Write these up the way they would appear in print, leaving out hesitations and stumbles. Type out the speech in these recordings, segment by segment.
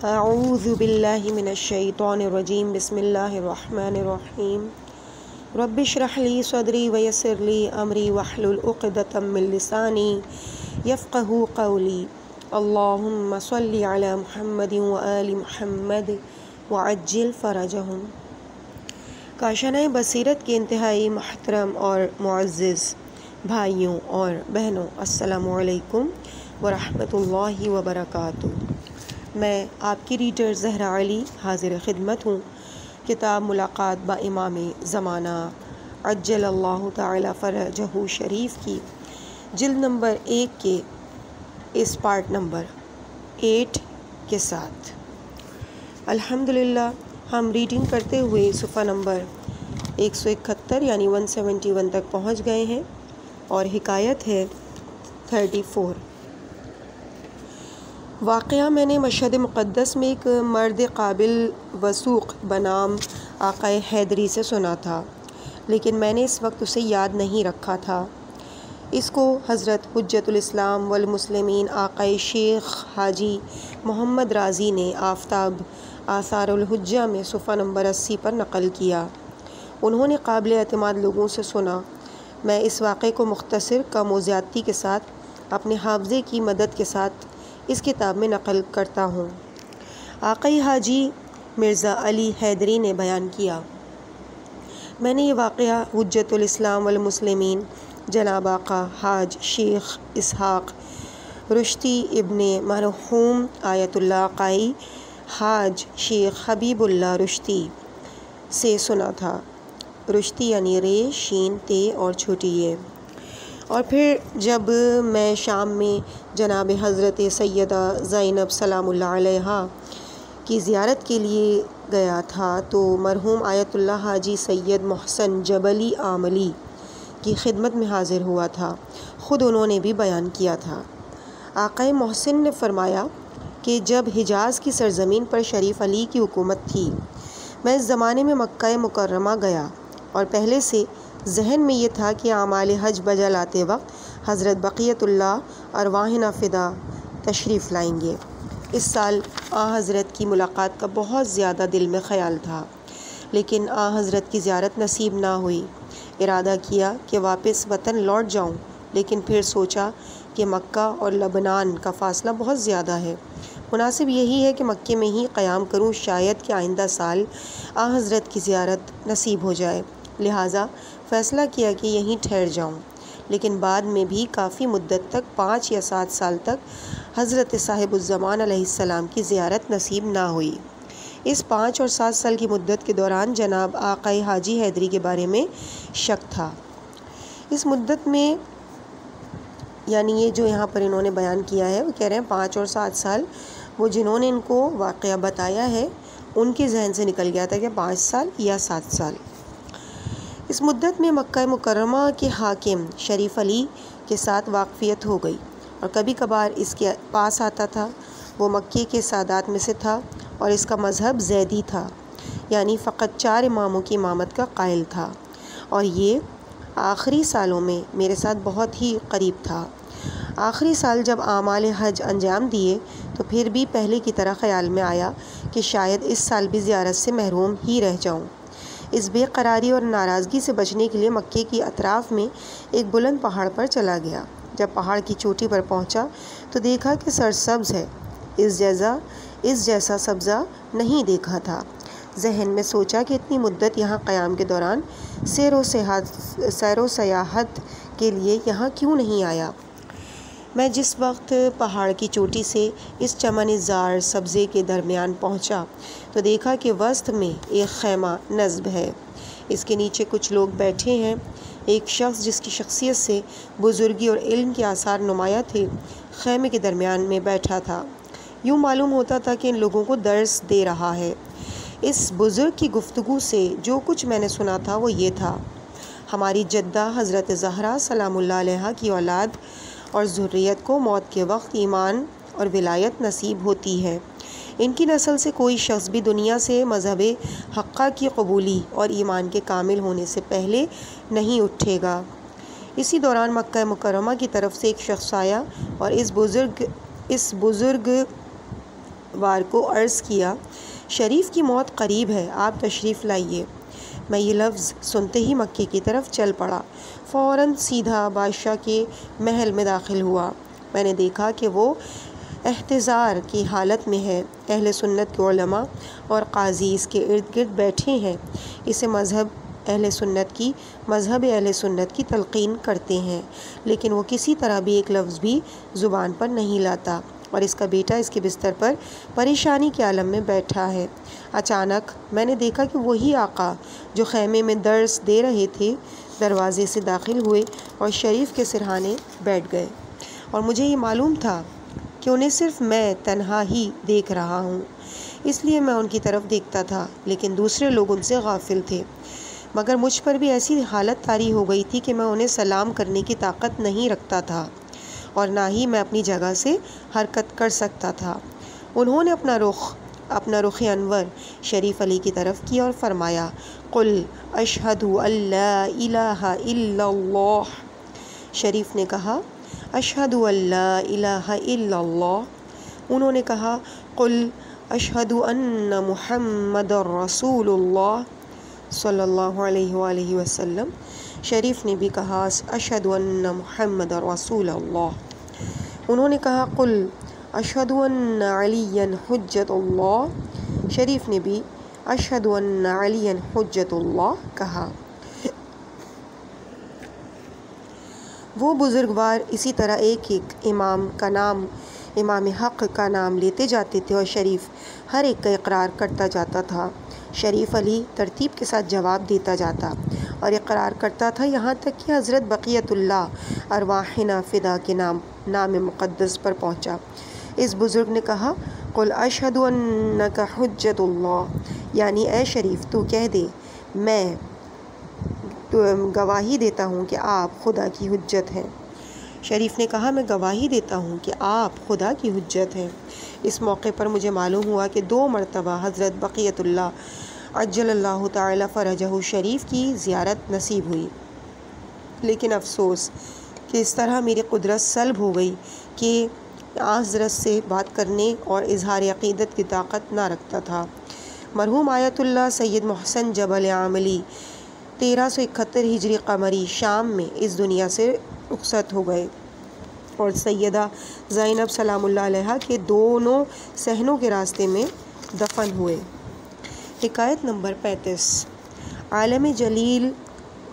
اعوذ باللہ من الشیطان الرجیم بسم اللہ الرحمن الرحیم رب اشرح لی صدری ویسر لی امری واحلل عقدۃ من لسانی یفقہوا قولی اللہم صلی علی محمد وآل محمد وعجل فرجہم۔ کاشانۂ بصیرت کے انتہائی محترم اور معزز بھائیوں اور بہنوں، السلام علیکم ورحمۃ اللہ وبرکاتہ۔ میں آپ کی ریڈر زہرا علی حاضر خدمت ہوں۔ کتاب ملاقات با امام زمانہ عجل اللہ تعالی فرجہ شریف کی جلد نمبر 1 کے اس پارٹ نمبر 8 کے ساتھ الحمدللہ ہم ریڈنگ کرتے ہوئے صفحہ نمبر 171 یعنی 171 تک پہنچ گئے ہیں، اور حکایت ہے 34۔ واقعہ میں نے مشہد مقدس میں ایک مرد قابل وثوق بنام آقا حیدری سے سنا تھا، لیکن میں نے اس وقت اسے یاد نہیں رکھا تھا۔ اس کو حضرت حجت الاسلام والمسلمین آقا شیخ حاجی محمد رازی نے آفتاب آثار الحجہ میں صفحہ نمبر 80 پر نقل کیا۔ انہوں نے قابل اعتماد لوگوں سے سنا۔ میں اس واقعے کو مختصر کم و زیادتی کے ساتھ اپنے حافظے کی مدد کے ساتھ اس کتاب میں نقل کرتا ہوں۔ آقای حاجی مرزا علی حیدری نے بیان کیا، میں نے یہ واقعہ حجت الاسلام والمسلمین جناب آقا حاج شیخ اسحاق رشتی ابن مرحوم آیت اللہ قائی حاج شیخ حبیب اللہ رشتی سے سنا تھا۔ رشتی یعنی رے شین تے اور چھوٹی یہ۔ اور پھر جب میں شام میں جناب حضرت سیدہ زینب سلام اللہ علیہا کی زیارت کے لیے گیا تھا تو مرحوم آیت اللہ حاجی سید محسن جبلی عاملی کی خدمت میں حاضر ہوا تھا۔ خود انہوں نے بھی بیان کیا تھا۔ آقا محسن نے فرمایا کہ جب حجاز کی سرزمین پر شریف علی کی حکومت تھی، میں اس زمانے میں مکہ مکرمہ گیا، اور پہلے سے ذہن میں یہ تھا کہ اعمال حج بجا لاتے وقت حضرت بقیت اللہ ارواحنا فدا تشریف لائیں گے۔ اس سال آ حضرت کی ملاقات کا بہت زیادہ دل میں خیال تھا، لیکن آ حضرت کی زیارت نصیب نہ ہوئی۔ ارادہ کیا کہ واپس وطن لوٹ جاؤں، لیکن پھر سوچا کہ مکہ اور لبنان کا فاصلہ بہت زیادہ ہے، مناسب یہی ہے کہ مکے میں ہی قیام کروں، شاید کہ آئندہ سال آ حضرت کی زیارت نصیب ہو جائے۔ لہٰذا فیصلہ کیا کہ یہیں ٹھہر جاؤں، لیکن بعد میں بھی کافی مدت تک 5 یا 7 سال تک حضرت صاحب الزمان علیہ السلام کی زیارت نصیب نہ ہوئی۔ اس 5 اور 7 سال کی مدت کے دوران جناب آقا حاجی حیدری کے بارے میں شک تھا۔ اس مدت میں یعنی یہ جو یہاں پر انہوں نے بیان کیا ہے، وہ کہہ رہے ہیں 5 اور 7 سال وہ جنہوں نے ان کو واقعہ بتایا ہے ان کے ذہن سے نکل گیا تھا کہ 5 سال یا 7 سال۔ اس مدت میں مکہ مکرمہ کے حاکم شریف علی کے ساتھ واقفیت ہو گئی، اور کبھی کبھار اس کے پاس آتا تھا۔ وہ مکے کے سادات میں سے تھا اور اس کا مذہب زیدی تھا، یعنی فقط 4 اماموں کی امامت کا قائل تھا، اور یہ آخری سالوں میں میرے ساتھ بہت ہی قریب تھا۔ آخری سال جب اعمال حج انجام دیے تو پھر بھی پہلے کی طرح خیال میں آیا کہ شاید اس سال بھی زیارت سے محروم ہی رہ جاؤں۔ اس بے قراری اور ناراضگی سے بچنے کے لیے مکے کی اطراف میں ایک بلند پہاڑ پر چلا گیا۔ جب پہاڑ کی چوٹی پر پہنچا تو دیکھا کہ سرسبز ہے، اس جیسا سبزہ نہیں دیکھا تھا۔ ذہن میں سوچا کہ اتنی مدت یہاں قیام کے دوران سیر و سیاحت کے لیے یہاں کیوں نہیں آیا۔ میں جس وقت پہاڑ کی چوٹی سے اس چمن زار سبزے کے درمیان پہنچا تو دیکھا کہ وسط میں ایک خیمہ نصب ہے، اس کے نیچے کچھ لوگ بیٹھے ہیں۔ ایک شخص جس کی شخصیت سے بزرگی اور علم کے آثار نمایاں تھے خیمے کے درمیان میں بیٹھا تھا۔ یوں معلوم ہوتا تھا کہ ان لوگوں کو درس دے رہا ہے۔ اس بزرگ کی گفتگو سے جو کچھ میں نے سنا تھا وہ یہ تھا: ہماری جدہ حضرت زہرا سلام اللہ علیہا کی اولاد اور ذریت کو موت کے وقت ایمان اور ولایت نصیب ہوتی ہے۔ ان کی نسل سے کوئی شخص بھی دنیا سے مذہب حقہ کی قبولی اور ایمان کے کامل ہونے سے پہلے نہیں اٹھے گا۔ اسی دوران مکہ مکرمہ کی طرف سے ایک شخص آیا اور اس بزرگ وار کو عرض کیا، شریف کی موت قریب ہے، آپ تشریف لائیے۔ میں یہ لفظ سنتے ہی مکے کی طرف چل پڑا، فوراً سیدھا بادشاہ کے محل میں داخل ہوا۔ میں نے دیکھا کہ وہ احتضار کی حالت میں ہے۔ اہل سنت کے علماء اور قاضی اس کے ارد گرد بیٹھے ہیں، اسے مذہب اہل سنت کی تلقین کرتے ہیں، لیکن وہ کسی طرح بھی ایک لفظ بھی زبان پر نہیں لاتا، اور اس کا بیٹا اس کے بستر پر پریشانی کے عالم میں بیٹھا ہے۔ اچانک میں نے دیکھا کہ وہی آقا جو خیمے میں درس دے رہے تھے دروازے سے داخل ہوئے اور شریف کے سرہانے بیٹھ گئے، اور مجھے یہ معلوم تھا کہ انہیں صرف میں تنہا ہی دیکھ رہا ہوں، اس لیے میں ان کی طرف دیکھتا تھا، لیکن دوسرے لوگ ان سے غافل تھے۔ مگر مجھ پر بھی ایسی حالت طاری ہو گئی تھی کہ میں انہیں سلام کرنے کی طاقت نہیں رکھتا تھا، اور نہ ہی میں اپنی جگہ سے حرکت کر سکتا تھا۔ انہوں نے اپنا رخ انور شریف علی کی طرف کیا اور فرمایا، قل اشہد ان لا الہ الا اللہ۔ شریف نے کہا، اشہد ان لا الہ الا اللہ۔ انہوں نے کہا، قل اشہد ان محمد رسول اللہ صلی اللہ علیہ وآلہ وسلم۔ شریف نے بھی کہا، اشہد ان محمد رسول اللہ۔ انہوں نے کہا، قل اشہد ان علی حجت اللہ۔ شریف نے بھی اشہد ان علی حجت اللہ کہا۔ وہ بزرگوار اسی طرح ایک ایک امام حق کا نام لیتے جاتے تھے، اور شریف ہر ایک کا اقرار کرتا جاتا تھا۔ شریف علی ترتیب کے ساتھ جواب دیتا جاتا اور اقرار کرتا تھا، یہاں تک کہ حضرت بقیت اللہ ارواحنا فدا کے نام مقدس پر پہنچا۔ اس بزرگ نے کہا، قل اشہد انک حجت اللہ، یعنی اے شریف تو کہہ دے، میں گواہی دیتا ہوں کہ آپ خدا کی حجت ہیں۔ شریف نے کہا، میں گواہی دیتا ہوں کہ آپ خدا کی حجت ہیں۔ اس موقع پر مجھے معلوم ہوا کہ 2 مرتبہ حضرت بقیت اللہ عجل اللہ تعالی فرجہ شریف کی زیارت نصیب ہوئی، لیکن افسوس کہ اس طرح میری قدرت سلب ہو گئی کہ حضرت سے بات کرنے اور اظہار عقیدت کی طاقت نہ رکھتا تھا۔ مرحوم آیت اللہ سید محسن جبل عاملی 1371 ہجری قمری شام میں اس دنیا سے رخصت ہو گئے، اور سیدہ زینب سلام اللہ علیہا کے دونوں صحنوں کے راستے میں دفن ہوئے۔ حکایت نمبر 35۔ عالم جلیل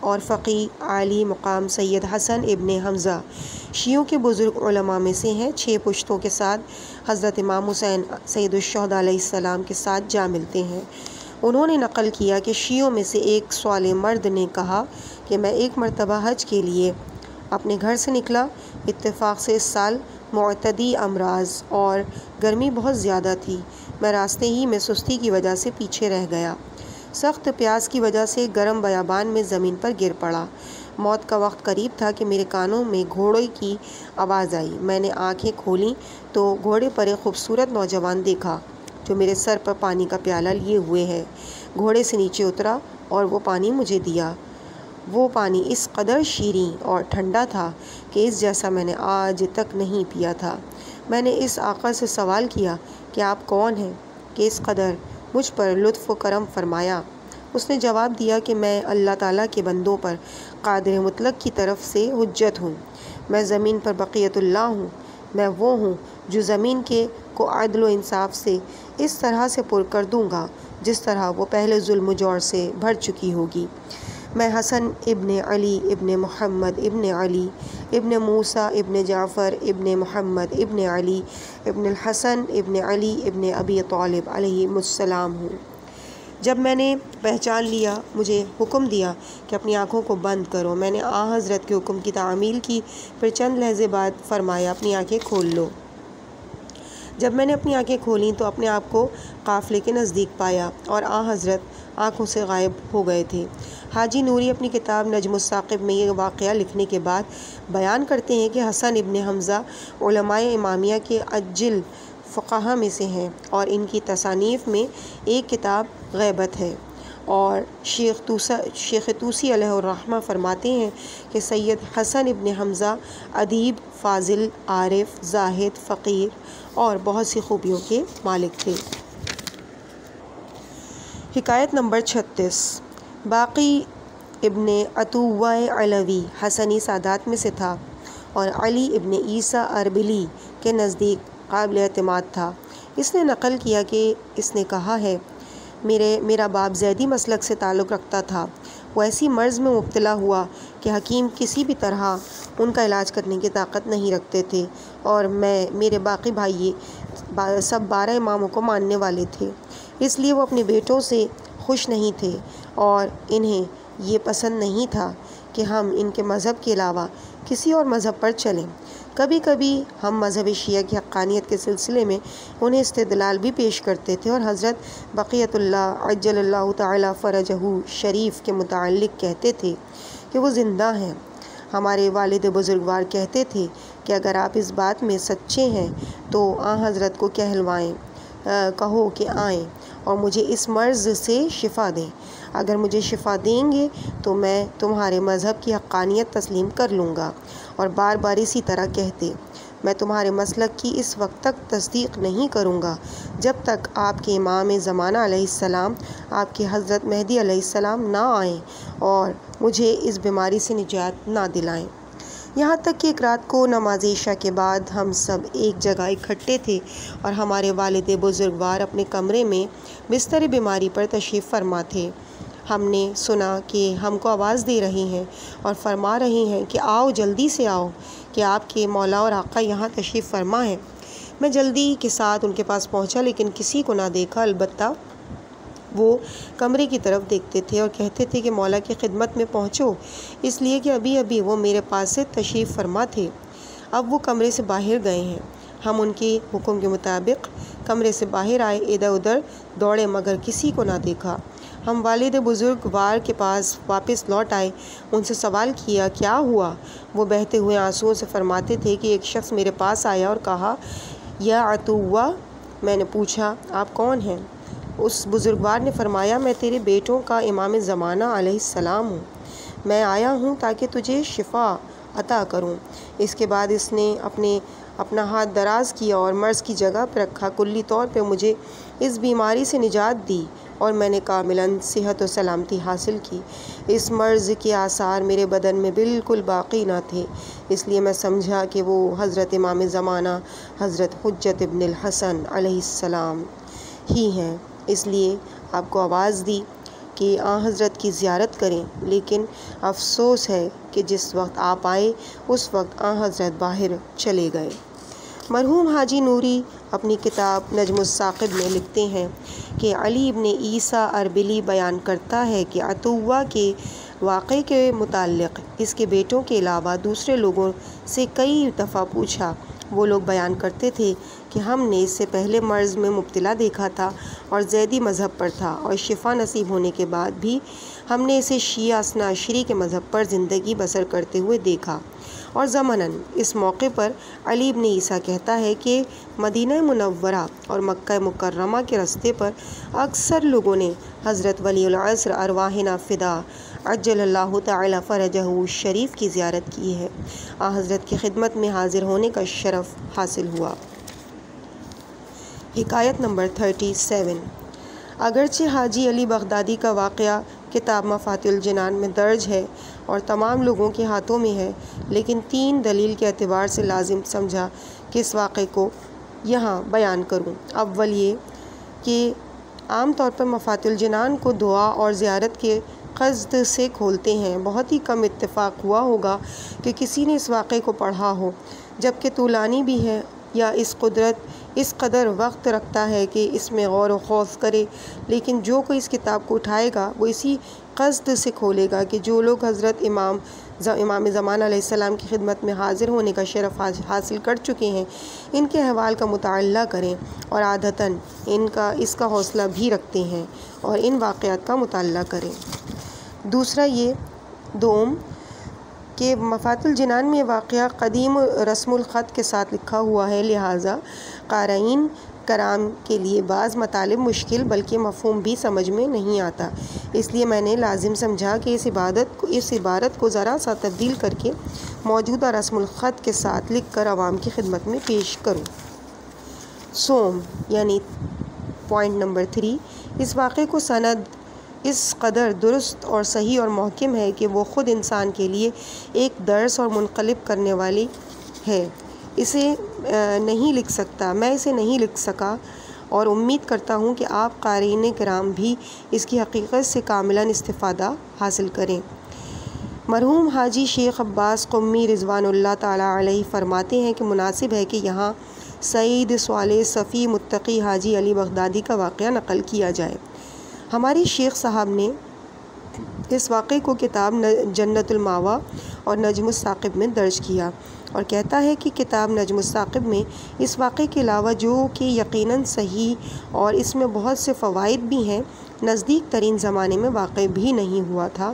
اور فقیہ عالی مقام سید حسن ابن حمزہ شیعوں کے بزرگ علماء میں سے ہیں۔ 6 پشتوں کے ساتھ حضرت امام حسین سید الشہداء علیہ السلام کے ساتھ جا ملتے ہیں۔ انہوں نے نقل کیا کہ شیعوں میں سے ایک صالح مرد نے کہا کہ میں ایک مرتبہ حج کے لیے اپنے گھر سے نکلا، اتفاق سے اس سال معتدی امراض اور گرمی بہت زیادہ تھی، میں راستے ہی میں سستی کی وجہ سے پیچھے رہ گیا، سخت پیاس کی وجہ سے گرم بیابان میں زمین پر گر پڑا۔ موت کا وقت قریب تھا کہ میرے کانوں میں گھوڑے کی آواز آئی، میں نے آنکھیں کھولیں تو گھوڑے پر ایک خوبصورت نوجوان دیکھا جو میرے سر پر پانی کا پیالہ لیے ہوئے ہے۔ گھوڑے سے نیچے اترا اور وہ پانی مجھے دیا۔ وہ پانی اس قدر شیریں اور ٹھنڈا تھا کہ اس جیسا میں نے آج تک نہیں پیا تھا۔ میں نے اس آقا سے سوال کیا کہ آپ کون ہیں کہ اس قدر مجھ پر لطف و کرم فرمایا؟ اس نے جواب دیا کہ میں اللہ تعالیٰ کے بندوں پر قادر مطلق کی طرف سے حجت ہوں، میں زمین پر بقیت اللہ ہوں، میں وہ ہوں جو زمین کو عدل و انصاف سے اس طرح سے پر کر دوں گا جس طرح وہ پہلے ظلم و جور سے بھر چکی ہوگی۔ میں حسن ابن علی ابن محمد ابن علی ابن موسیٰ ابن جعفر ابن محمد ابن علی ابن الحسن ابن علی ابن ابی طالب علیہ السلام ہوں۔ جب میں نے پہچان لیا، مجھے حکم دیا کہ اپنی آنکھوں کو بند کرو۔ میں نے حضرت کے حکم کی تعمیل کی، پھر چند لحظے بعد فرمایا، اپنی آنکھیں کھول لو۔ جب میں نے اپنی آنکھیں کھولیں تو اپنے آپ کو قافلے کے نزدیک پایا اور حضرت آنکھوں سے غائب ہو گئے تھے۔ حاجی نوری اپنی کتاب نجم الثاقب میں یہ واقعہ لکھنے کے بعد بیان کرتے ہیں کہ حسن ابن حمزہ علماء امامیہ کے اجل فقہا میں سے ہیں، اور ان کی تصانیف میں ایک کتاب غیبت ہے۔ اور شیخ طوسی علیہ الرحمہ فرماتے ہیں کہ سید حسن ابن حمزہ ادیب، فاضل، عارف، زاہد، فقیر اور بہت سی خوبیوں کے مالک تھے۔ حکایت نمبر 36۔ باقی ابن عطوہ علوی حسنی سادات میں سے تھا اور علی ابن عیسیٰ اربلی کے نزدیک قابل اعتماد تھا۔ اس نے نقل کیا کہ اس نے کہا ہے، میرا باپ زیدی مسلک سے تعلق رکھتا تھا۔ وہ ایسی مرض میں مبتلا ہوا کہ حکیم کسی بھی طرح ان کا علاج کرنے کی طاقت نہیں رکھتے تھے، اور میرے باقی بھائی سب 12 اماموں کو ماننے والے تھے۔ اس لیے وہ اپنے بیٹوں سے خوش نہیں تھے اور انہیں یہ پسند نہیں تھا کہ ہم ان کے مذہب کے علاوہ کسی اور مذہب پر چلیں۔ کبھی کبھی ہم مذہب شیعہ کی حقانیت کے سلسلے میں انہیں استدلال بھی پیش کرتے تھے اور حضرت بقیت اللہ عجل اللہ تعالی فرجہ شریف کے متعلق کہتے تھے کہ وہ زندہ ہیں۔ ہمارے والد بزرگوار کہتے تھے کہ اگر آپ اس بات میں سچے ہیں تو حضرت کو کہو کہ آئیں اور مجھے اس مرض سے شفا دیں۔ اگر مجھے شفا دیں گے تو میں تمہارے مذہب کی حقانیت تسلیم کر لوں گا، اور بار بار اسی طرح کہتے، میں تمہارے مسلک کی اس وقت تک تصدیق نہیں کروں گا جب تک آپ کے امام زمانہ علیہ السلام، آپ کے حضرت مہدی علیہ السلام نہ آئیں اور مجھے اس بیماری سے نجات نہ دلائیں۔ یہاں تک کہ ایک رات کو نماز عشاء کے بعد ہم سب ایک جگہ اکٹھے تھے اور ہمارے والد بزرگوار اپنے کمرے میں بستر بیماری پر تشریف فرما تھے۔ ہم نے سنا کہ ہم کو آواز دے رہے ہیں اور فرما رہے ہیں کہ آؤ، جلدی سے آؤ کہ آپ کے مولا اور آقا یہاں تشریف فرما ہے۔ میں جلدی کے ساتھ ان کے پاس پہنچا لیکن کسی کو نہ دیکھا، البتہ وہ کمرے کی طرف دیکھتے تھے اور کہتے تھے کہ مولا کی خدمت میں پہنچو، اس لیے کہ ابھی وہ میرے پاس سے تشریف فرما تھے۔ اب وہ کمرے سے باہر گئے ہیں۔ ہم ان کے حکم کے مطابق کمرے سے باہر آئے، ادھر ادھر دوڑے مگر کسی کو نہ دیکھا۔ ہم والد بزرگوار کے پاس واپس لوٹ آئے، ان سے سوال کیا کیا ہوا؟ وہ بہتے ہوئے آنسوؤں سے فرماتے تھے کہ ایک شخص میرے پاس آیا اور کہا، یا عطوہ۔ میں نے پوچھا، آپ کون ہیں؟ اس بزرگوار نے فرمایا، میں تیرے بیٹوں کا امام زمانہ علیہ السلام ہوں، میں آیا ہوں تاکہ تجھے شفا عطا کروں۔ اس کے بعد اس نے اپنا ہاتھ دراز کیا اور مرض کی جگہ پہ رکھا، کلی طور پہ مجھے اس بیماری سے نجات دی اور میں نے کاملاً صحت و سلامتی حاصل کی۔ اس مرض کے آثار میرے بدن میں بالکل باقی نہ تھے، اس لیے میں سمجھا کہ وہ حضرت امام زمانہ حضرت حجت ابن الحسن علیہ السلام ہی ہیں، اس لیے آپ کو آواز دی کہ حضرت کی زیارت کریں، لیکن افسوس ہے کہ جس وقت آپ آئے اس وقت حضرت باہر چلے گئے۔ مرحوم حاجی نوری اپنی کتاب نجم الثاقب میں لکھتے ہیں کہ علی ابن عیسیٰ اربلی بیان کرتا ہے کہ عطوہ کے واقعے کے متعلق اس کے بیٹوں کے علاوہ دوسرے لوگوں سے کئی دفعہ پوچھا۔ وہ لوگ بیان کرتے تھے کہ ہم نے اس سے پہلے مرض میں مبتلا دیکھا تھا اور زیدی مذہب پر تھا، اور شفا نصیب ہونے کے بعد بھی ہم نے اسے شیعہ اثنا عشری کے مذہب پر زندگی بسر کرتے ہوئے دیکھا۔ اور ضمناً اس موقع پر علی ابن عیسیٰ کہتا ہے کہ مدینہ منورہ اور مکہ مکرمہ کے راستے پر اکثر لوگوں نے حضرت ولی العصر ارواحنا فدا عجل اللہ تعالی فرجہ شریف کی زیارت کی ہے، حضرت کی خدمت میں حاضر ہونے کا شرف حاصل ہوا۔ حکایت نمبر 37۔ اگرچہ حاجی علی بغدادی کا واقعہ کتاب مفاتیح الجنان میں درج ہے اور تمام لوگوں کے ہاتھوں میں ہے، لیکن 3 دلیل کے اعتبار سے لازم سمجھا کہ اس واقعے کو یہاں بیان کروں۔ اول یہ کہ عام طور پر مفاتیح الجنان کو دعا اور زیارت کے قصد سے کھولتے ہیں۔ بہت ہی کم اتفاق ہوا ہوگا کہ کسی نے اس واقعے کو پڑھا ہو، جبکہ طولانی بھی ہے یا اس قدر وقت رکھتا ہے کہ اس میں غور و خوض کرے، لیکن جو کوئی اس کتاب کو اٹھائے گا وہ اسی قصد سے کھولے گا کہ جو لوگ حضرت امام زمانہ علیہ السلام کی خدمت میں حاضر ہونے کا شرف حاصل کر چکے ہیں، ان کے احوال کا مطالعہ کریں اور عادتاً اس کا حوصلہ بھی رکھتے ہیں اور ان واقعات کا مطالعہ کریں۔ دوسرا یہ کہ مفاتیح الجنان میں واقعہ قدیم رسم الخط کے ساتھ لکھا ہوا ہے، لہٰذا قارئین کرام کے لیے بعض مطالب مشکل بلکہ مفہوم بھی سمجھ میں نہیں آتا، اس لیے میں نے لازم سمجھا کہ اس عبارت کو ذرا سا تبدیل کر کے موجودہ رسم الخط کے ساتھ لکھ کر عوام کی خدمت میں پیش کروں۔ سوم یعنی پوائنٹ نمبر 3، اس واقعے کو سند اس قدر درست اور صحیح اور محکم ہے کہ وہ خود انسان کے لیے ایک درس اور منقلب کرنے والی ہے۔ میں اسے نہیں لکھ سکا اور امید کرتا ہوں کہ آپ قارئین کرام بھی اس کی حقیقت سے کاملاً استفادہ حاصل کریں۔ مرحوم حاجی شیخ عباس قمی رضوان اللہ تعالیٰ علیہ فرماتے ہیں کہ مناسب ہے کہ یہاں سعید صالح صفی متقی حاجی علی بغدادی کا واقعہ نقل کیا جائے۔ ہمارے شیخ صاحب نے اس واقعے کو کتاب جنت الماوا اور نجم الثاقب میں درج کیا اور کہتا ہے کہ کتاب نجم الثاقب میں اس واقعے کے علاوہ جو کہ یقیناً صحیح اور اس میں بہت سے فوائد بھی ہیں، نزدیک ترین زمانے میں واقع بھی نہیں ہوا تھا۔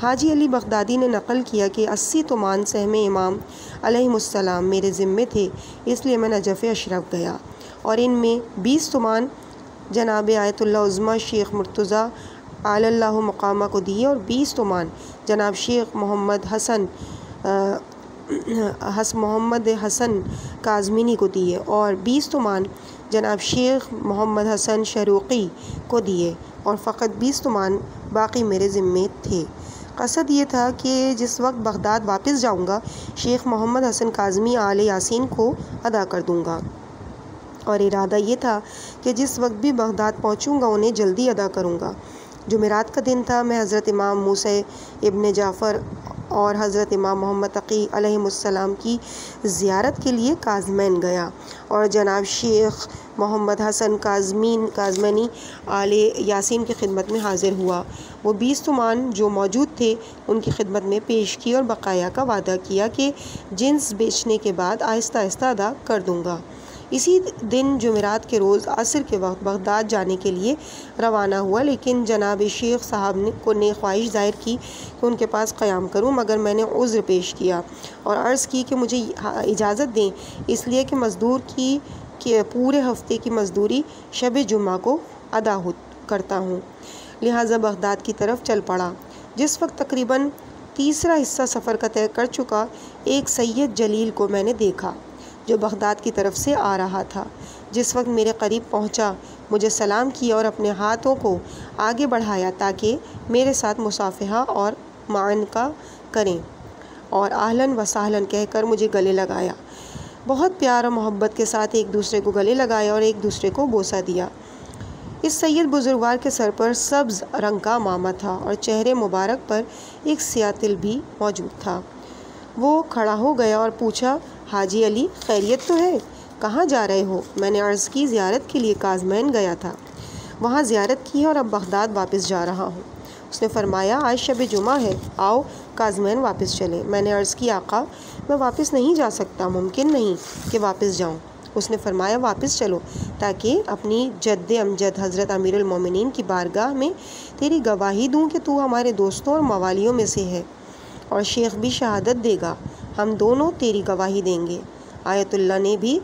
حاجی علی بغدادی نے نقل کیا کہ 80 تومان سہم امام علیہ السلام میرے ذمے تھے، اس لیے میں نجف اشرف گیا اور ان میں 20 تومان جناب آیت اللہ عظمیٰ شیخ مرتضیٰ اعلی اللہ مقامہ کو دیے اور 20 تومان جناب شیخ محمد حسن کاظمینی کو دیے اور 20 تومان جناب شیخ محمد حسن شروقی کو دیے اور فقط 20 تومان باقی میرے ذمے تھے۔ قصد یہ تھا کہ جس وقت بغداد واپس جاؤں گا شیخ محمد حسن کاظمی آل یاسین کو ادا کر دوں گا، اور ارادہ یہ تھا کہ جس وقت بھی بغداد پہنچوں گا انہیں جلدی ادا کروں گا۔ جمعرات کا دن تھا۔ میں حضرت امام موسیٰ ابن جعفر اور حضرت امام محمد تقی علیہ السلام کی زیارت کے لیے کاظمین گیا اور جناب شیخ محمد حسن کاظمینی آل یاسین کی خدمت میں حاضر ہوا۔ وہ 20 تومان جو موجود تھے ان کی خدمت میں پیش کی اور بقایا کا وعدہ کیا کہ جنس بیچنے کے بعد آہستہ آہستہ ادا کر دوں گا۔ اسی دن جمعرات کے روز عصر کے وقت بغداد جانے کے لیے روانہ ہوا، لیکن جناب شیخ صاحب نے خواہش ظاہر کی کہ ان کے پاس قیام کروں، مگر میں نے عذر پیش کیا اور عرض کی کہ مجھے اجازت دیں، اس لیے کہ مزدور کی پورے ہفتے کی مزدوری شب جمعہ کو ادا کرتا ہوں، لہٰذا بغداد کی طرف چل پڑا۔ جس وقت تقریباً تیسرا حصہ سفر کا طے کر چکا، ایک سید جلیل کو میں نے دیکھا جو بغداد کی طرف سے آ رہا تھا۔ جس وقت میرے قریب پہنچا مجھے سلام کیا اور اپنے ہاتھوں کو آگے بڑھایا تاکہ میرے ساتھ مصافحہ اور معانقہ کریں اور اہلاً و سہلاً کہہ کر مجھے گلے لگایا۔ بہت پیار اور محبت کے ساتھ ایک دوسرے کو گلے لگایا اور ایک دوسرے کو بوسہ دیا۔ اس سید بزرگوار کے سر پر سبز رنگ کا عمامہ تھا اور چہرے مبارک پر ایک سیاہ تل بھی موجود تھا۔ وہ کھڑا ہو گیا اور پوچھا، حاجی علی خیریت تو ہے؟ کہاں جا رہے ہو؟ میں نے عرض کی زیارت کے لیے کاظمین گیا تھا، وہاں زیارت کی اور اب بغداد واپس جا رہا ہوں۔ اس نے فرمایا آج شب جمعہ ہے، آؤ کاظمین واپس چلیں۔ میں نے عرض کی آقا میں واپس نہیں جا سکتا، ممکن نہیں کہ واپس جاؤں۔ اس نے فرمایا واپس چلو تاکہ اپنی جد امجد حضرت امیر المومنین کی بارگاہ میں تیری گواہی دوں کہ تو ہمارے دوستوں اور موالیوں میں سے ہے، اور شیخ بھی شہادت دے گا، ہم دونوں تیری گواہی دیں گے۔ آیت اللہ نے بھی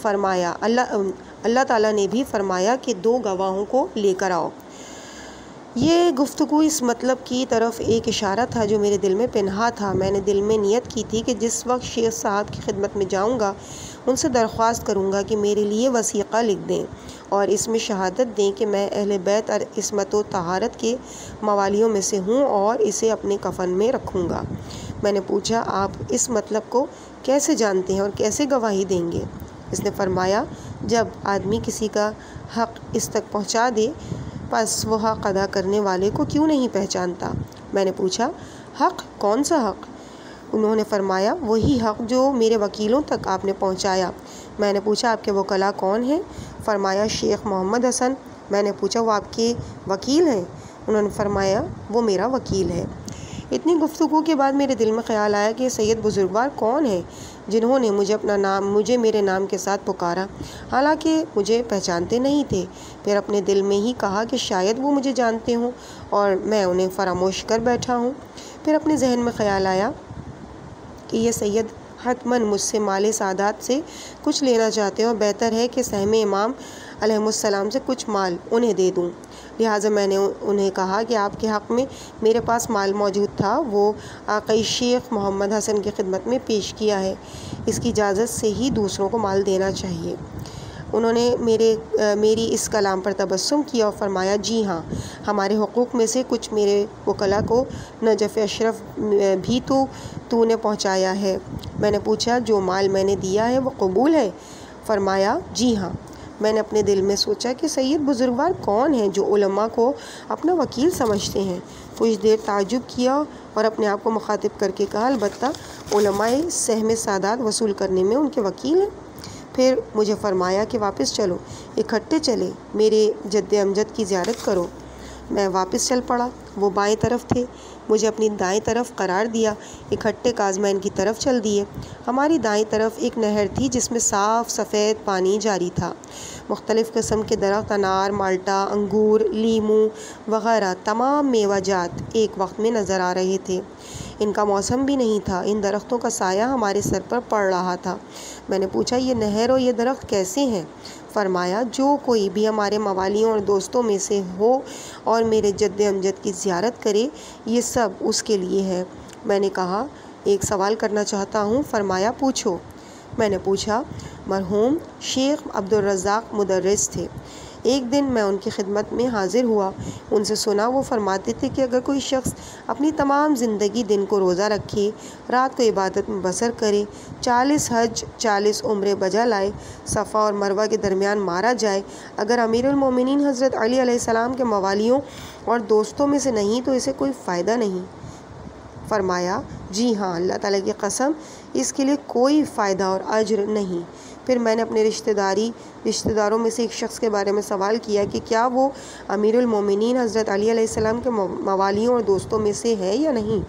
فرمایا اللہ تعالیٰ نے بھی فرمایا کہ 2 گواہوں کو لے کر آؤ۔ یہ گفتگو اس مطلب کی طرف ایک اشارہ تھا جو میرے دل میں پنہاں تھا۔ میں نے دل میں نیت کی تھی کہ جس وقت شیخ صاحب کی خدمت میں جاؤں گا ان سے درخواست کروں گا کہ میرے لیے وثیقہ لکھ دیں اور اس میں شہادت دیں کہ میں اہل بیت عصمت و طہارت کے موالیوں میں سے ہوں اور اسے اپنے کفن میں رکھوں گا۔ میں نے پوچھا آپ اس مطلب کو کیسے جانتے ہیں اور کیسے گواہی دیں گے؟ اس نے فرمایا جب آدمی کسی کا حق اس تک پہنچا دے پس وہ حق ادا کرنے والے کو کیوں نہیں پہچانتا؟ میں نے پوچھا حق کون سا حق؟ انہوں نے فرمایا وہی حق جو میرے وکیلوں تک آپ نے پہنچایا۔ میں نے پوچھا آپ کے وکلا کون ہیں؟ فرمایا شیخ محمد حسن۔ میں نے پوچھا وہ آپ کے وکیل ہیں؟ انہوں نے فرمایا وہ میرا وکیل ہے۔ اتنی گفتگو کے بعد میرے دل میں خیال آیا کہ سید بزرگوار کون ہیں جنہوں نے مجھے میرے نام کے ساتھ پکارا، حالانکہ مجھے پہچانتے نہیں تھے۔ پھر اپنے دل میں ہی کہا کہ شاید وہ مجھے جانتے ہوں اور میں انہیں فراموش کر بیٹھا ہوں۔ پھر اپنے ذہن میں خیال آیا کہ یہ سید حتماً مجھ سے مال سعادت سے کچھ لینا چاہتے ہیں اور بہتر ہے کہ سہم امام علیہ السلام سے کچھ مال انہیں دے دوں۔ لہٰذا میں نے انہیں کہا کہ آپ کے حق میں میرے پاس مال موجود تھا، وہ آقائی شیخ محمد حسن کی خدمت میں پیش کیا ہے، اس کی اجازت سے ہی دوسروں کو مال دینا چاہیے۔ انہوں نے میری اس کلام پر تبسم کیا اور فرمایا، جی ہاں، ہمارے حقوق میں سے کچھ میرے وکلا کو نجف اشرف بھی تو نے پہنچایا ہے۔ میں نے پوچھا، جو مال میں نے دیا ہے وہ قبول ہے؟ فرمایا، جی ہاں۔ میں نے اپنے دل میں سوچا کہ سید بزرگوار کون ہیں جو علماء کو اپنا وکیل سمجھتے ہیں؟ کچھ دیر تعجب کیا اور اپنے آپ کو مخاطب کر کے کہا، البتہ علماء سہم سادات وصول کرنے میں ان کے وکیل ہیں۔ پھر مجھے فرمایا کہ واپس چلو، اکٹھے چلے، میرے جد امجد کی زیارت کرو۔ میں واپس چل پڑا۔ وہ بائیں طرف تھے، مجھے اپنی دائیں طرف قرار دیا۔ اکٹھے کاظمین کی طرف چل دیے۔ ہماری دائیں طرف ایک نہر تھی جس میں صاف سفید پانی جاری تھا۔ مختلف قسم کے درخت، انار، مالٹا، انگور، لیموں وغیرہ تمام میوہ جات ایک وقت میں نظر آ رہے تھے۔ ان کا موسم بھی نہیں تھا، ان درختوں کا سایہ ہمارے سر پر پڑ رہا تھا۔ میں نے پوچھا، یہ نہر اور یہ درخت کیسے ہیں؟ فرمایا، جو کوئی بھی ہمارے موالیوں اور دوستوں میں سے ہو اور میرے جد امجد کی زیارت کرے، یہ سب اس کے لیے ہے۔ میں نے کہا، ایک سوال کرنا چاہتا ہوں۔ فرمایا، پوچھو۔ میں نے پوچھا، مرحوم شیخ عبدالرزاق مدرس تھے۔ ایک دن میں ان کی خدمت میں حاضر ہوا، ان سے سنا، وہ فرماتے تھے کہ اگر کوئی شخص اپنی تمام زندگی دن کو روزہ رکھے، رات کو عبادت میں بسر کرے، 40 حج 40 عمرے بجا لائے، صفا اور مروہ کے درمیان مارا جائے، اگر امیر المومنین حضرت علی علیہ السلام کے موالیوں اور دوستوں میں سے نہیں تو اسے کوئی فائدہ نہیں۔ فرمایا، جی ہاں، اللہ تعالیٰ کی قسم، اس کے لیے کوئی فائدہ اور اجر نہیں۔ پھر میں نے اپنے رشتہ داروں میں سے ایک شخص کے بارے میں سوال کیا کہ کیا وہ امیر المومنین حضرت علی علیہ السلام کے موالیوں اور دوستوں میں سے ہے یا نہیں؟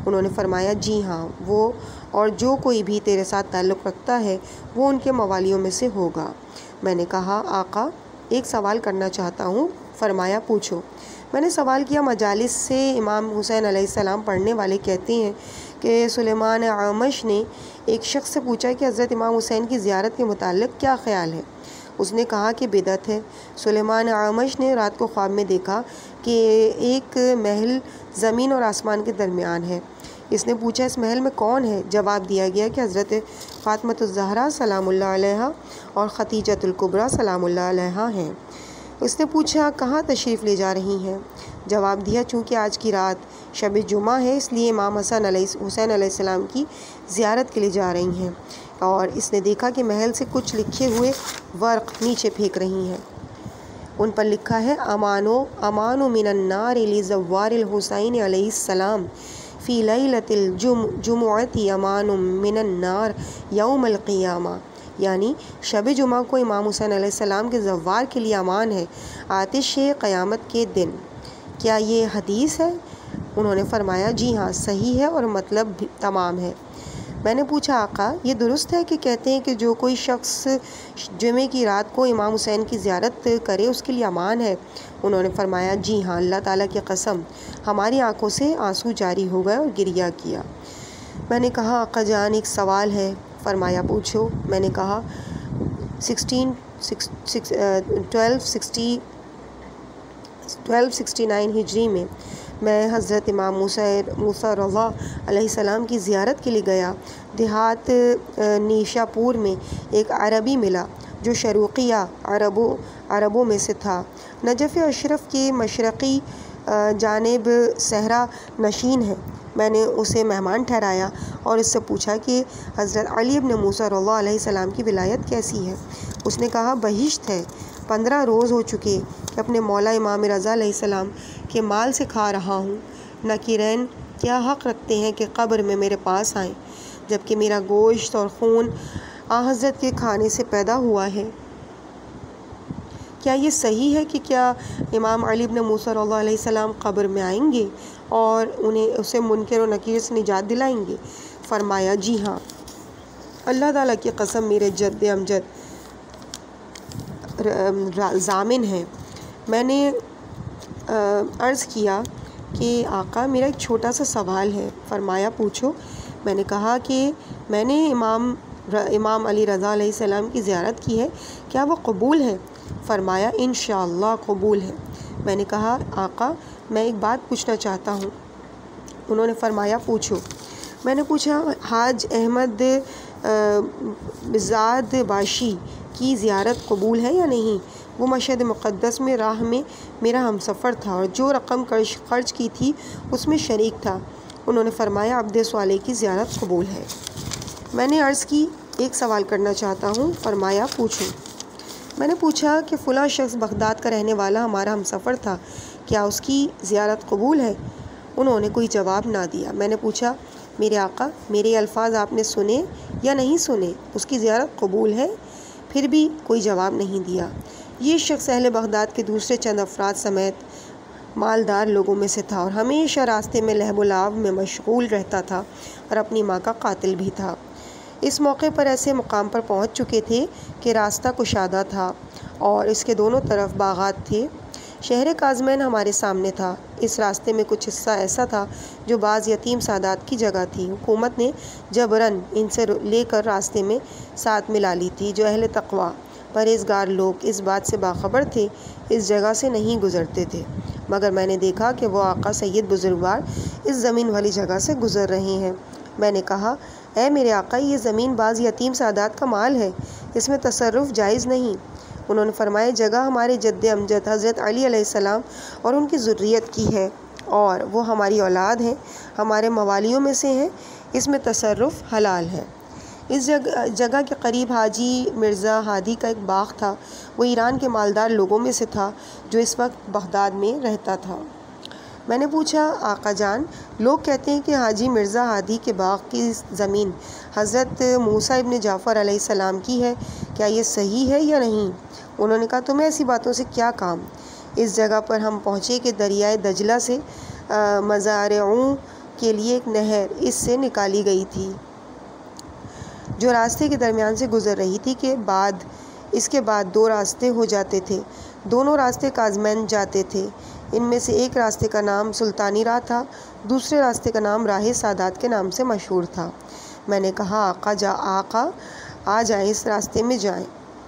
انہوں نے فرمایا، جی ہاں، وہ اور جو کوئی بھی تیرے ساتھ تعلق رکھتا ہے وہ ان کے موالیوں میں سے ہوگا۔ میں نے کہا، آقا، ایک سوال کرنا چاہتا ہوں۔ فرمایا، پوچھو۔ میں نے سوال کیا، مجالس سے امام حسین علیہ السلام پڑھنے والے کہتے ہیں کہ سلیمان اعمش نے ایک شخص سے پوچھا کہ حضرت امام حسین کی زیارت کے متعلق کیا خیال ہے؟ اس نے کہا کہ بدعت ہے۔ سلیمان اعمش نے رات کو خواب میں دیکھا کہ ایک محل زمین اور آسمان کے درمیان ہے۔ اس نے پوچھا، اس محل میں کون ہے؟ جواب دیا گیا کہ حضرت فاطمۃ الزہرا سلام اللہ علیہا اور ختیجۃ الکبریٰ سلام اللہ علیہا ہیں۔ اس نے پوچھا، کہاں تشریف لے جا رہی ہیں؟ جواب دیا، چونکہ آج کی رات شب جمعہ ہے، اس لیے امام حسین علیہ السلام کی زیارت کے لیے جا رہی ہیں۔ اور اس نے دیکھا کہ محل سے کچھ لکھے ہوئے ورق نیچے پھینک رہی ہیں۔ ان پر لکھا ہے، امانو من النار لزوار الحسین علیہ السلام فی لیلۃ الجمعۃ امان من النار یوم القیامہ، یعنی شب جمعہ کو امام حسین علیہ السلام کے زوار کے لیے امان ہے آتش قیامت کے دن۔ کیا یہ حدیث ہے؟ انہوں نے فرمایا، جی ہاں، صحیح ہے اور مطلب بھی تمام ہے۔ میں نے پوچھا، آقا، یہ درست ہے کہ کہتے ہیں کہ جو کوئی شخص جمعے کی رات کو امام حسین کی زیارت کرے اس کے لیے امان ہے؟ انہوں نے فرمایا، جی ہاں، اللہ تعالیٰ کی قسم، ہماری آنکھوں سے آنسو جاری ہو گئے اور گریہ کیا۔ میں نے کہا، آقا جان، ایک سوال ہے۔ فرمایا، پوچھو۔ میں نے کہا، 1269 ہجری میں حضرت امام موسیٰ رضا علیہ السلام کی زیارت کے لیے گیا۔ دیہات نیشا پور میں ایک عربی ملا جو شروقیہ عربوں میں سے تھا۔ نجف اشرف کی مشرقی جانب صحرا نشین ہے۔ میں نے اسے مہمان ٹھہرایا اور اس سے پوچھا کہ حضرت علی ابن موسیٰ رضا علیہ السلام کی ولایت کیسی ہے؟ اس نے کہا، بہشت ہے۔ 15 روز ہو چکے کہ اپنے مولا امام رضا علیہ السلام کے مال سے کھا رہا ہوں۔ نکیرین کیا حق رکھتے ہیں کہ قبر میں میرے پاس آئیں جبکہ میرا گوشت اور خون حضرت کے کھانے سے پیدا ہوا ہے؟ کیا یہ صحیح ہے کہ کیا امام علی ابن موسیٰ رضا علیہ السلام قبر میں آئیں گے اور اسے منکر و نکیر سے نجات دلائیں گے؟ فرمایا، جی ہاں، اللہ تعالیٰ کی قسم، میرے جد امجد ضامن ہے۔ میں نے عرض کیا کہ آقا، میرا ایک چھوٹا سا سوال ہے۔ فرمایا، پوچھو۔ میں نے کہا کہ میں نے امام علی رضا علیہ السلام کی زیارت کی ہے، کیا وہ قبول ہے؟ فرمایا انشاءاللہ قبول ہے۔ میں نے کہا آقا میں ایک بات پوچھنا چاہتا ہوں۔ انہوں نے فرمایا پوچھو۔ میں نے پوچھا حاج احمد بزاد باشی کی زیارت قبول ہے یا نہیں؟ وہ مشہد مقدس میں راہ میں میرا ہمسفر تھا اور جو رقم خرچ کی تھی اس میں شریک تھا۔ انہوں نے فرمایا عبد صالح کی زیارت قبول ہے۔ میں نے عرض کی ایک سوال کرنا چاہتا ہوں۔ فرمایا پوچھو۔ میں نے پوچھا کہ فلاں شخص بغداد کا رہنے والا ہمارا ہمسفر تھا، کیا اس کی زیارت قبول ہے؟ انہوں نے کوئی جواب نہ دیا۔ میں نے پوچھا میرے آقا میرے الفاظ آپ نے سنے یا نہیں سنے؟ اس کی زیارت قبول ہے؟ پھر بھی کوئی جواب نہیں دیا۔ یہ شخص اہل بغداد کے دوسرے چند افراد سمیت مالدار لوگوں میں سے تھا اور ہمیشہ راستے میں لہو و لعب میں مشغول رہتا تھا اور اپنی ماں کا قاتل بھی تھا۔ اس موقع پر ایسے مقام پر پہنچ چکے تھے کہ راستہ کشادہ تھا اور اس کے دونوں طرف باغات تھے۔ شہر کاظمین ہمارے سامنے تھا۔ اس راستے میں کچھ حصہ ایسا تھا جو بعض یتیم سادات کی جگہ تھی۔ حکومت نے جبراً ان سے لے کر راستے میں ساتھ ملا لی تھی۔ جو اہل تقویٰ پرہیزگار لوگ اس بات سے باخبر تھے اس جگہ سے نہیں گزرتے تھے، مگر میں نے دیکھا کہ وہ آقا سید بزرگوار اس زمین والی جگہ سے گزر رہے ہیں۔ میں نے کہا اے میرے آقا یہ زمین بعض یتیم سادات کا مال ہے، اس میں تصرف جائز نہیں۔ انہوں نے فرمایا جگہ ہمارے جد امجد حضرت علی علیہ السلام اور ان کی ذریت کی ہے اور وہ ہماری اولاد ہیں، ہمارے موالیوں میں سے ہیں، اس میں تصرف حلال ہے۔ اس جگہ کے قریب حاجی مرزا ہادی کا ایک باغ تھا۔ وہ ایران کے مالدار لوگوں میں سے تھا جو اس وقت بغداد میں رہتا تھا۔ میں نے پوچھا آقا جان لوگ کہتے ہیں کہ حاجی مرزا ہادی کے باغ کی زمین حضرت موسیٰ ابن جعفر علیہ السلام کی ہے، کیا یہ صحیح ہے یا نہیں؟ انہوں نے کہا تمہیں ایسی باتوں سے کیا کام؟ اس جگہ پر ہم پہنچے کہ دریائے دجلہ سے مزارعوں کے لیے ایک نہر اس سے نکالی گئی تھی جو راستے کے درمیان سے گزر رہی تھی کہ اس کے بعد دو راستے ہو جاتے تھے۔ دونوں راستے کاظمین جاتے تھے۔ ان میں سے ایک راستے کا نام سلطانی راہ تھا، دوسرے راستے کا نام راہ سادات کے نام سے مشہور تھا۔ میں نے کہا آقا آ جائیں اس راستے میں جائیں،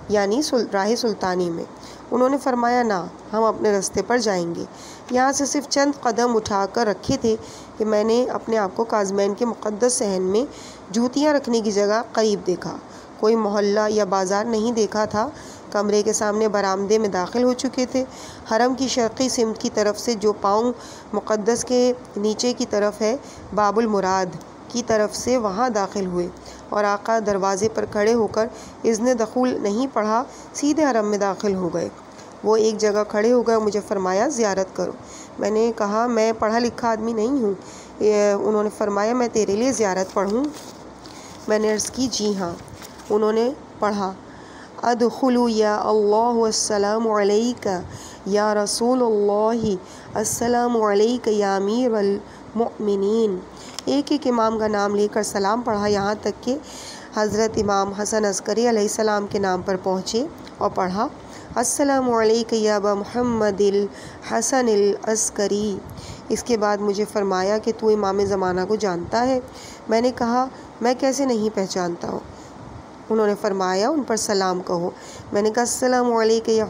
یعنی راہ سلطانی میں۔ انہوں نے فرمایا نہ، ہم اپنے راستے پر جائیں گے۔ یہاں سے صرف چند قدم اٹھا کر رکھے تھے کہ میں نے اپنے آپ کو کاظمین کے مقدس صحن میں جوتیاں رکھنے کی جگہ قریب دیکھا۔ کوئی محلہ یا بازار نہیں دیکھا تھا۔ کمرے کے سامنے برآمدے میں داخل ہو چکے تھے۔ حرم کی شرقی سمت کی طرف سے جو پاؤں مقدس کے نیچے کی طرف ہے باب المراد کی طرف سے وہاں داخل ہوئے اور آقا دروازے پر کھڑے ہو کر اذن دخول نہیں پڑھا، سیدھے حرم میں داخل ہو گئے۔ وہ ایک جگہ کھڑے ہو گئے اور مجھے فرمایا زیارت کرو۔ میں نے کہا میں پڑھا لکھا آدمی نہیں ہوں۔ انہوں نے فرمایا میں تیرے لیے زیارت پڑھوں؟ میں نے عرض کی جی ہاں۔ انہوں نے پڑھا ادخلوا یا اللہ السلام علیک یا رسول اللہ السلام علیک یا امیر المؤمنین۔ ایک ایک امام کا نام لے کر سلام پڑھا یہاں تک کہ حضرت امام حسن عسکری علیہ السلام کے نام پر پہنچے اور پڑھا السلام علیک یا ابا محمد الحسن العسکری۔ اس کے بعد مجھے فرمایا کہ تو امام زمانہ کو جانتا ہے؟ میں نے کہا میں کیسے نہیں پہچانتا ہوں۔ انہوں نے فرمایا ان پر سلام کہو۔ میں نے کہا السلام علیک یا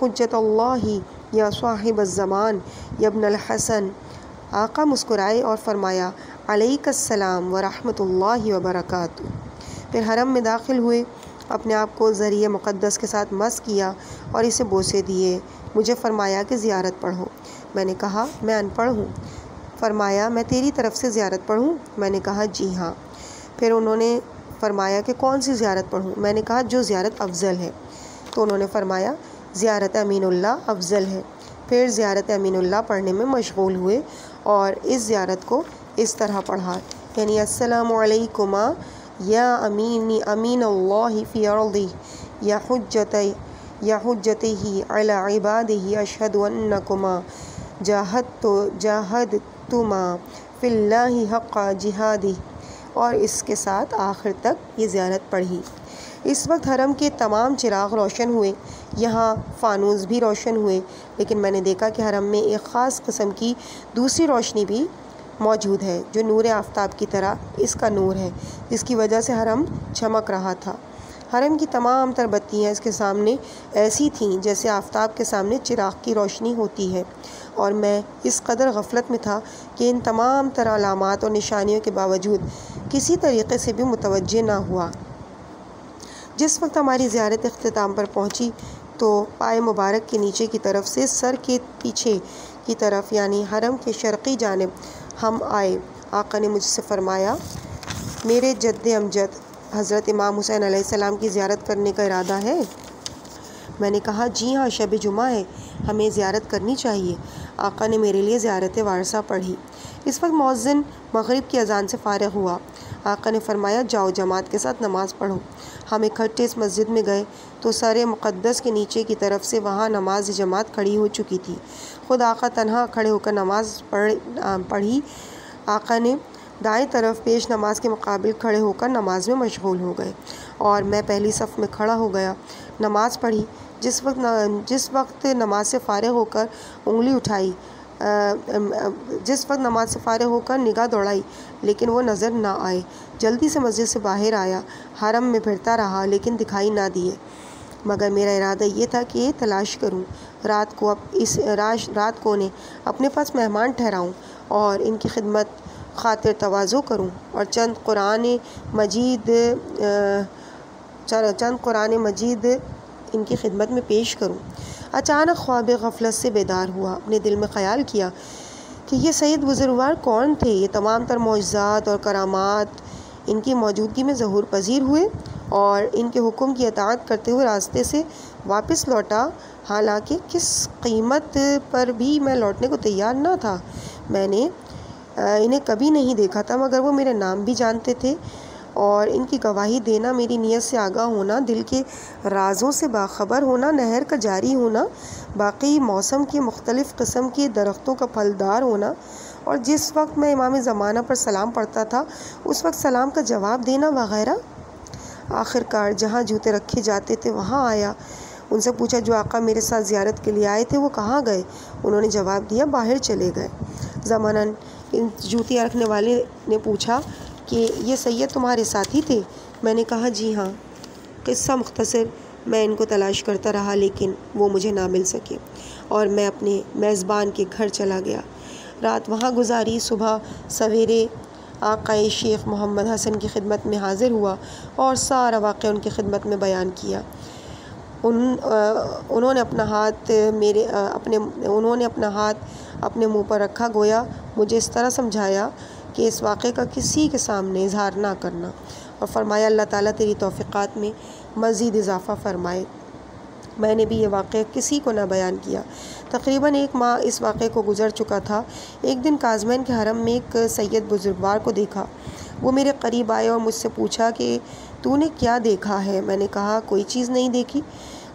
حجت اللہ یا صاحب الزمان یا ابن الحسن۔ آقا مسکرائے اور فرمایا علیک السلام ورحمۃ اللہ وبرکاتہ۔ پھر حرم میں داخل ہوئے، اپنے آپ کو ذریعہ مقدس کے ساتھ مس کیا اور اسے بوسے دیے۔ مجھے فرمایا کہ زیارت پڑھو۔ میں نے کہا میں ان پڑھ ہوں۔ فرمایا میں تیری طرف سے زیارت پڑھوں؟ میں نے کہا جی ہاں۔ پھر انہوں نے فرمایا کہ کون سی زیارت پڑھوں؟ میں نے کہا جو زیارت افضل ہے۔ تو انہوں نے فرمایا زیارت امین اللہ افضل ہے۔ پھر زیارت امین اللہ پڑھنے میں مشغول ہوئے اور اس زیارت کو اس طرح پڑھا، یعنی السلام علیکما یا امین اللہ فی ارضہ یا حجتہ علی عبادہ اشہد انکما جاہدتما فی اللہ حق جہادہ، اور اس کے ساتھ آخر تک یہ زیارت پڑھی۔ اس وقت حرم کے تمام چراغ روشن ہوئے، یہاں فانوس بھی روشن ہوئے، لیکن میں نے دیکھا کہ حرم میں ایک خاص قسم کی دوسری روشنی بھی موجود ہے جو نور آفتاب کی طرح اس کا نور ہے، جس کی وجہ سے حرم چمک رہا تھا۔ حرم کی تمام تر بتیاں اس کے سامنے ایسی تھیں جیسے آفتاب کے سامنے چراغ کی روشنی ہوتی ہے، اور میں اس قدر غفلت میں تھا کہ ان تمام تر علامات اور نشانیوں کے باوجود کسی طریقے سے بھی متوجہ نہ ہوا۔ جس وقت ہماری زیارت اختتام پر پہنچی تو پائے مبارک کے نیچے کی طرف سے سر کے پیچھے کی طرف یعنی حرم کے شرقی جانب ہم آئے۔ آقا نے مجھ سے فرمایا، میرے جد امجد حضرت امام حسین علیہ السلام کی زیارت کرنے کا ارادہ ہے؟ میں نے کہا جی ہاں، شب جمعہ ہے، ہمیں زیارت کرنی چاہیے۔ آقا نے میرے لیے زیارت وارثہ پڑھی۔ اس وقت مؤذن مغرب کی اذان سے فارغ ہوا۔ آقا نے فرمایا جاؤ جماعت کے ساتھ نماز پڑھو۔ ہم اکٹھے اس مسجد میں گئے تو سر مقدس کے نیچے کی طرف سے وہاں نماز جماعت کھڑی ہو چکی تھی۔ خود آقا تنہا کھڑے ہو کر نماز پڑھی۔ آقا نے دائیں طرف پیش نماز کے مقابل کھڑے ہو کر نماز میں مشغول ہو گئے اور میں پہلی صف میں کھڑا ہو گیا۔ نماز پڑھی۔ جس وقت نماز سے فارغ ہو کر نماز سے فارغ ہو کر نگاہ دوڑائی لیکن وہ نظر نہ آئے۔ جلدی سے مسجد سے باہر آیا، حرم میں پھرتا رہا لیکن دکھائی نہ دیے، مگر میرا ارادہ یہ تھا کہ تلاش کروں، رات کو انہیں اپنے پاس مہمان ٹھہراؤں اور ان کی خدمت خاطر تواضع کروں اور چند قرآن مجید ان کی خدمت میں پیش کروں۔ اچانک خواب غفلت سے بیدار ہوا۔ اپنے دل میں خیال کیا کہ یہ سید بزرگوار کون تھے؟ یہ تمام تر معجزات اور کرامات ان کی موجودگی میں ظہور پذیر ہوئے اور ان کے حکم کی اطاعت کرتے ہوئے راستے سے واپس لوٹا، حالانکہ کس قیمت پر بھی میں لوٹنے کو تیار نہ تھا۔ میں نے انہیں کبھی نہیں دیکھا تھا مگر وہ میرے نام بھی جانتے تھے اور ان کی گواہی دینا، میری نیت سے آگاہ ہونا، دل کے رازوں سے باخبر ہونا، نہر کا جاری ہونا، باقی موسم کے مختلف قسم کے درختوں کا پھلدار ہونا اور جس وقت میں امام زمانہ پر سلام پڑھتا تھا اس وقت سلام کا جواب دینا وغیرہ۔ آخر کار جہاں جوتے رکھے جاتے تھے وہاں آیا۔ ان سے پوچھا جو آقا میرے ساتھ زیارت کے لیے آئے تھے وہ کہاں گئے؟ انہوں نے جواب دیا باہر چلے گئے۔ ضمناً ان جوتیاں رکھنے والے نے پوچھا کہ یہ سید تمہارے ساتھی تھے؟ میں نے کہا جی ہاں۔ قصہ مختصر، میں ان کو تلاش کرتا رہا لیکن وہ مجھے نہ مل سکے اور میں اپنے میزبان کے گھر چلا گیا۔ رات وہاں گزاری۔ صبح سویرے آقائے شیخ محمد حسن کی خدمت میں حاضر ہوا اور سارا واقعہ ان کی خدمت میں بیان کیا۔ انہوں نے اپنا ہاتھ اپنے منہ پر رکھا، گویا مجھے اس طرح سمجھایا کہ اس واقعے کا کسی کے سامنے اظہار نہ کرنا، اور فرمایا اللہ تعالیٰ تیری توفیقات میں مزید اضافہ فرمائے۔ میں نے بھی یہ واقعہ کسی کو نہ بیان کیا۔ تقریباً 1 ماہ اس واقعے کو گزر چکا تھا۔ ایک دن کاظمین کے حرم میں ایک سید بزرگوار کو دیکھا۔ وہ میرے قریب آئے اور مجھ سے پوچھا کہ تو نے کیا دیکھا ہے؟ میں نے کہا کوئی چیز نہیں دیکھی۔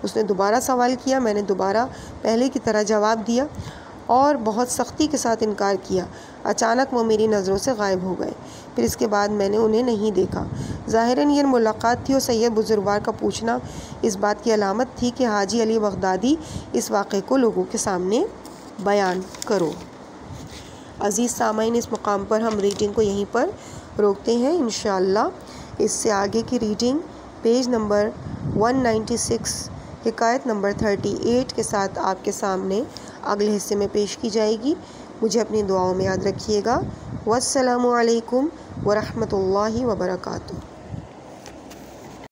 اس نے دوبارہ سوال کیا۔ میں نے دوبارہ پہلے کی طرح جواب دیا اور بہت سختی کے ساتھ انکار کیا۔ اچانک وہ میری نظروں سے غائب ہو گئے۔ پھر اس کے بعد میں نے انہیں نہیں دیکھا۔ ظاہراً یہ ملاقات تھی اور سید بزرگوار کا پوچھنا اس بات کی علامت تھی کہ حاجی علی بغدادی اس واقعے کو لوگوں کے سامنے بیان کرو۔ عزیز سامعین، اس مقام پر ہم ریڈنگ کو یہیں پر روکتے ہیں۔ انشاءاللہ اس سے آگے کی ریڈنگ پیج نمبر 196 حکایت نمبر 38 کے ساتھ آپ کے سامنے اگلے حصے میں پیش کی جائے گی۔ مجھے اپنی دعاؤں میں یاد رکھیے گا۔ والسلام علیکم ورحمۃ اللہ وبرکاتہ۔